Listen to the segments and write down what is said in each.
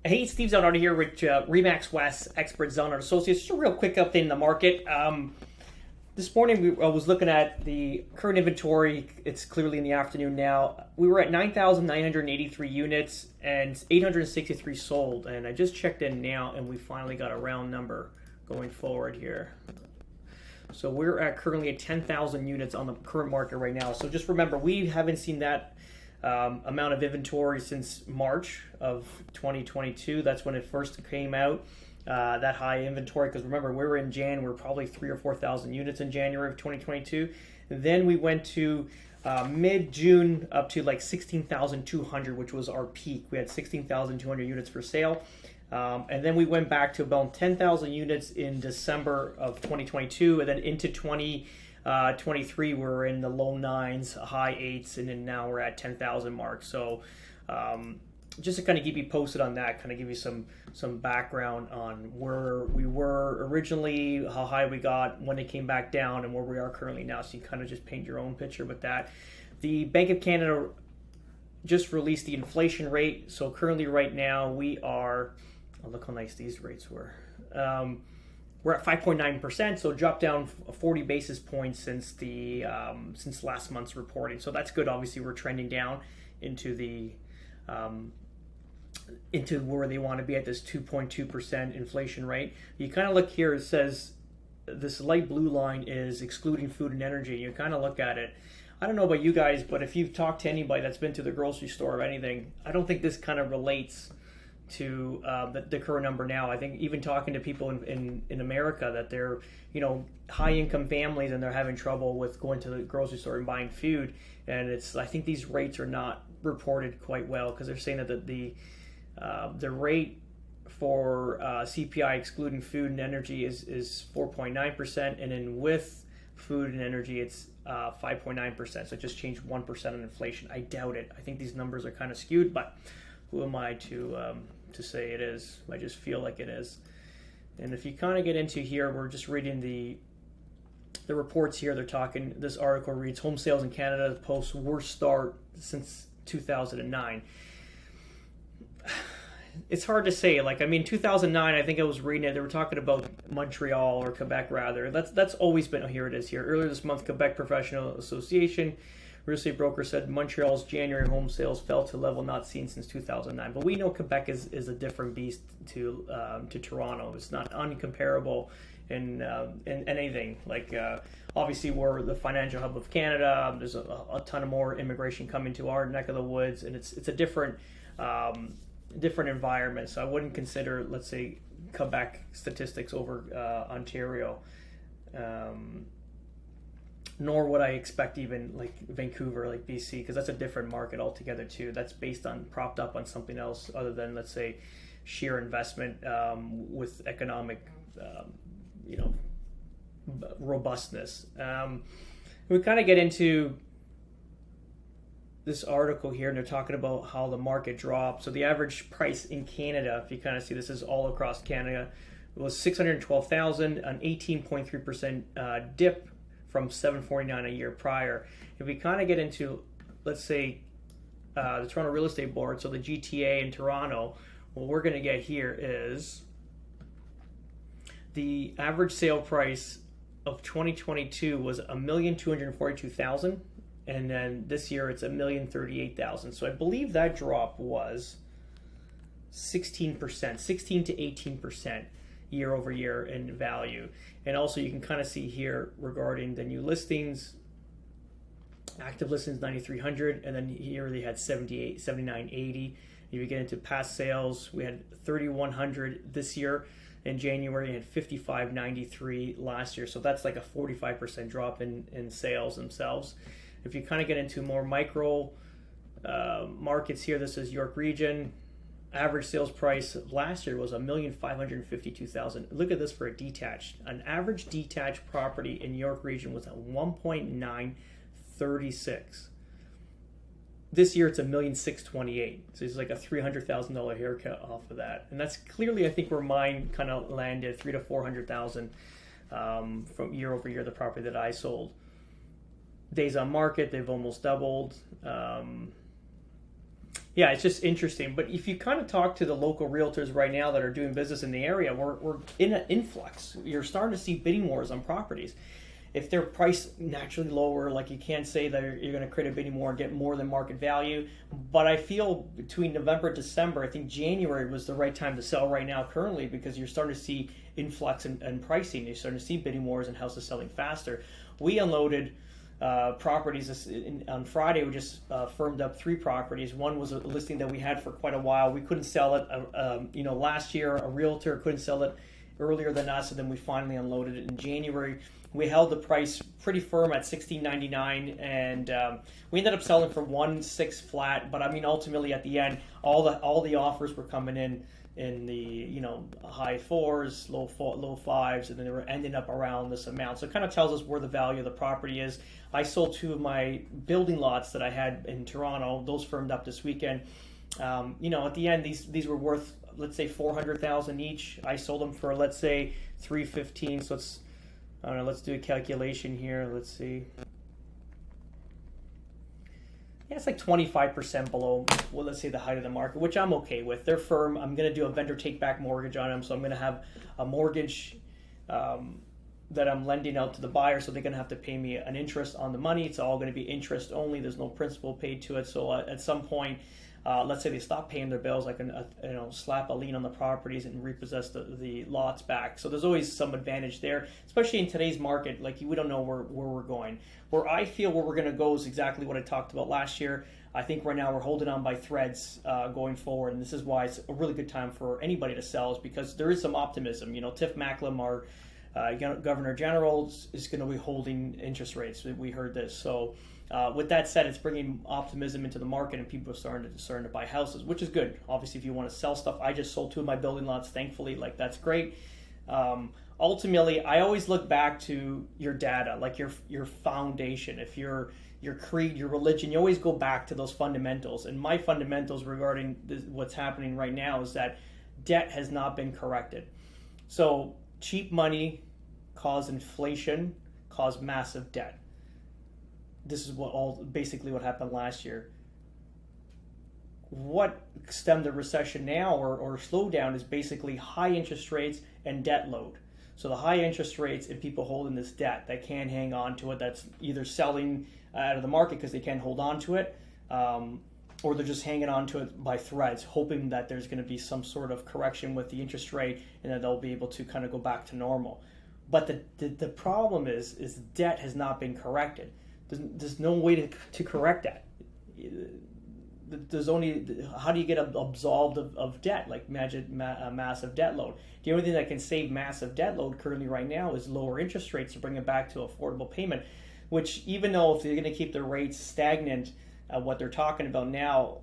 Hey, Steve Zanardi here with Remax West Expert Zanardi Associates. Just a real quick update in the market. This morning I was looking at the current inventory. It's clearly in the afternoon now. We were at 9,983 units and 863 sold. And I just checked in now and we finally got a round number going forward here. So we're at currently at 10,000 units on the current market right now. So just remember, we haven't seen that amount of inventory since March of 2022. That's when it first came out, that high inventory. Because remember, we were in Jan, we were probably 3,000 or 4,000 units in January of 2022. Then we went to mid-June up to like 16,200, which was our peak. We had 16,200 units for sale. And then we went back to about 10,000 units in December of 2022, and then into 2023 we're in the low nines, high eights, and then now we're at 10,000 mark. So just to kind of keep you posted on that, kind of give you some background on where we were originally, how high we got, when it came back down, and where we are currently now. So you kind of just paint your own picture with that. The Bank of Canada just released the inflation rate. So currently right now we are, oh, look how nice these rates were. We're at 5.9%, so dropped down 40 basis points since since last month's reporting. So that's good. Obviously, we're trending down into the into where they want to be at this 2.2% inflation rate. You kind of look here. It says this light blue line is excluding food and energy. You kind of look at it. I don't know about you guys, but if you've talked to anybody that's been to the grocery store or anything, I don't think this kind of relates to the current number now. I think even talking to people in America that they're, high income families and they're having trouble with going to the grocery store and buying food. And I think these rates are not reported quite well, because they're saying that the rate for CPI excluding food and energy is 4.9%, and then with food and energy it's 5.9%. So it just changed 1% on inflation. I doubt it. I think these numbers are kind of skewed, but who am I to say it is? I just feel like it is. And if you kind of get into here, we're just reading the reports here. They're talking, this article reads, home sales in Canada post worst start since 2009. It's hard to say. 2009, I think I was reading it. They were talking about Montreal or Quebec, rather. That's always been, oh, here it is here. Earlier this month, Quebec Professional Association real estate broker said Montreal's January home sales fell to a level not seen since 2009. But we know Quebec is a different beast to Toronto. It's not uncomparable in anything. Obviously, we're the financial hub of Canada. There's a ton of more immigration coming to our neck of the woods, and it's a different environment. So I wouldn't consider, let's say, Quebec statistics over Ontario. Nor would I expect even like Vancouver, like BC, because that's a different market altogether too. That's propped up on something else other than, let's say, sheer investment with economic, robustness. We kind of get into this article here, and they're talking about how the market dropped. So the average price in Canada, if you kind of see, this is all across Canada, was $612,000, an 18.3% dip from $749 a year prior. If we kind of get into, let's say, the Toronto Real Estate Board, so the GTA in Toronto, what we're going to get here is the average sale price of 2022 was $1,242,000, and then this year it's $1,038,000. So I believe that drop was 16%, 16 to 18%. Year over year in value. And also you can kind of see here regarding the new listings, active listings 9,300, and then here they had 7,980. If you get into past sales, we had 3,100 this year in January and 5,593 last year. So that's like a 45% drop in sales themselves. If you kind of get into more micro markets here, this is York Region. Average sales price last year was $1,552,000. Look at this for a detached. An average detached property in York Region was at $1,936. This year it's $1,628,000. So it's like a $300,000 haircut off of that. And that's clearly, I think, where mine kind of landed, $300,000 to $400,000 from year over year. The property that I sold. Days on market, they've almost doubled. Yeah, it's just interesting. But if you kind of talk to the local realtors right now that are doing business in the area, we're in an influx. You're starting to see bidding wars on properties. If they're priced naturally lower, like you can't say that you're going to create a bidding war and get more than market value. But I feel between November and December, I think January was the right time to sell right now currently, because you're starting to see influx in pricing. You're starting to see bidding wars and houses selling faster. We unloaded properties on Friday. We just firmed up 3 properties. One was a listing that we had for quite a while. We couldn't sell it. Last year a realtor couldn't sell it earlier than us, and then we finally unloaded it in January. We held the price pretty firm at $16.99, and we ended up selling for 1.6 flat. But I mean, ultimately at the end, all the offers were coming in the high 4s, low 5s, and then they were ending up around this amount. So it kind of tells us where the value of the property is. I sold 2 of my building lots that I had in Toronto. Those firmed up this weekend. At the end, these were worth, let's say, $400,000 each. I sold them for, let's say, $315. So let's do a calculation here. Let's see. Yeah, it's like 25% below, well, let's say the height of the market, which I'm okay with. They're firm. I'm going to do a vendor take-back mortgage on them, so I'm going to have a mortgage that I'm lending out to the buyer, so they're going to have to pay me an interest on the money. It's all going to be interest only. There's no principal paid to it. So at some point, let's say they stop paying their bills, I can slap a lien on the properties and repossess the lots back. So there's always some advantage there, especially in today's market. Like, we don't know where we're going. Where I feel where we're going to go is exactly what I talked about last year. I think right now we're holding on by threads going forward, and this is why it's a really good time for anybody to sell, is because there is some optimism. Tiff Macklem, our Governor General, is going to be holding interest rates. We heard this. So with that said, it's bringing optimism into the market, and people are starting to buy houses, which is good. Obviously, if you want to sell stuff, I just sold 2 of my building lots, thankfully. Like, that's great. Ultimately, I always look back to your data, like your foundation. If your creed, your religion, you always go back to those fundamentals. And my fundamentals regarding what's happening right now is that debt has not been corrected. So cheap money caused inflation, caused massive debt. This is basically what happened last year. What stemmed the recession now or slowdown is basically high interest rates and debt load. So the high interest rates and people holding this debt that can't hang on to it, that's either selling out of the market because they can't hold on to it, or they're just hanging on to it by threads, hoping that there's going to be some sort of correction with the interest rate and that they'll be able to kind of go back to normal. But the problem is debt has not been corrected. There's no way to correct that. There's only, how do you get absolved of debt, like massive debt load? The only thing that can save massive debt load currently right now is lower interest rates to bring it back to affordable payment, which, even though if they're going to keep their rates stagnant at what they're talking about now,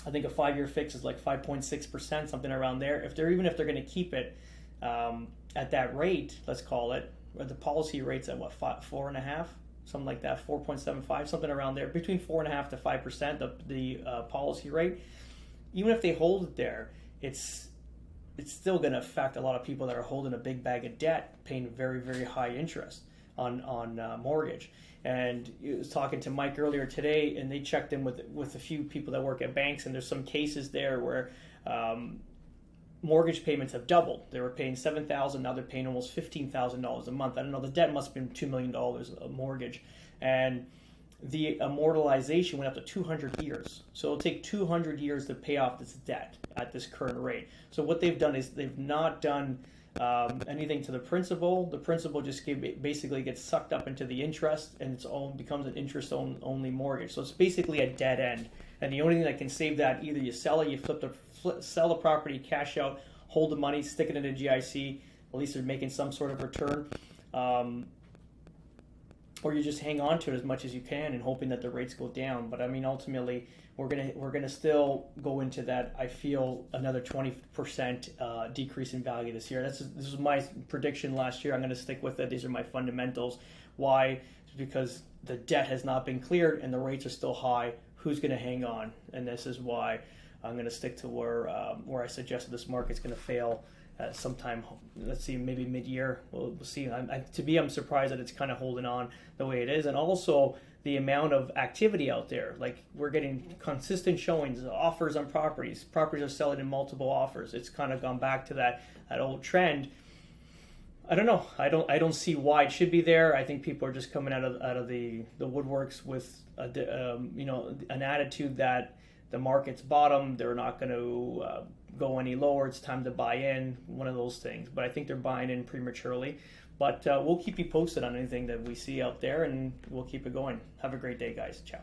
I think a 5-year fix is like 5.6%, something around there. If they're going to keep it at that rate, let's call it, or the policy rate's at what, 4.5%? Something like that, 4.75, something around there, between 4.5% to 5%, the policy rate. Even if they hold it there, it's still going to affect a lot of people that are holding a big bag of debt, paying very, very high interest on mortgage. And I was talking to Mike earlier today, and they checked in with a few people that work at banks, and there's some cases there where mortgage payments have doubled. They were paying $7,000, now they're paying almost $15,000 a month. I don't know, the debt must have been $2 million a mortgage. And the amortization went up to 200 years. So it'll take 200 years to pay off this debt at this current rate. So what they've done is they've not done anything to the principal. The principal just basically gets sucked up into the interest, and becomes an interest-only mortgage. So it's basically a dead end. And the only thing that can save that, either you sell it, you sell the property, cash out, hold the money, stick it in a GIC. At least they're making some sort of return. Or you just hang on to it as much as you can and hoping that the rates go down. But I mean, ultimately, we're gonna still go into that. I feel another 20% decrease in value this year. This was my prediction last year. I'm going to stick with it. These are my fundamentals. Why? It's because the debt has not been cleared and the rates are still high. Who's going to hang on? And this is why I'm going to stick to where I suggested this market's going to fail sometime. Let's see, maybe mid-year. We'll see. I'm surprised that it's kind of holding on the way it is. And also, the amount of activity out there. Like, we're getting consistent showings, offers on properties. Properties are selling in multiple offers. It's kind of gone back to that old trend. I don't know. I don't see why it should be there. I think people are just coming out of the woodworks with an attitude that the market's bottom. They're not going to go any lower. It's time to buy in. One of those things. But I think they're buying in prematurely. But we'll keep you posted on anything that we see out there, and we'll keep it going. Have a great day, guys. Ciao.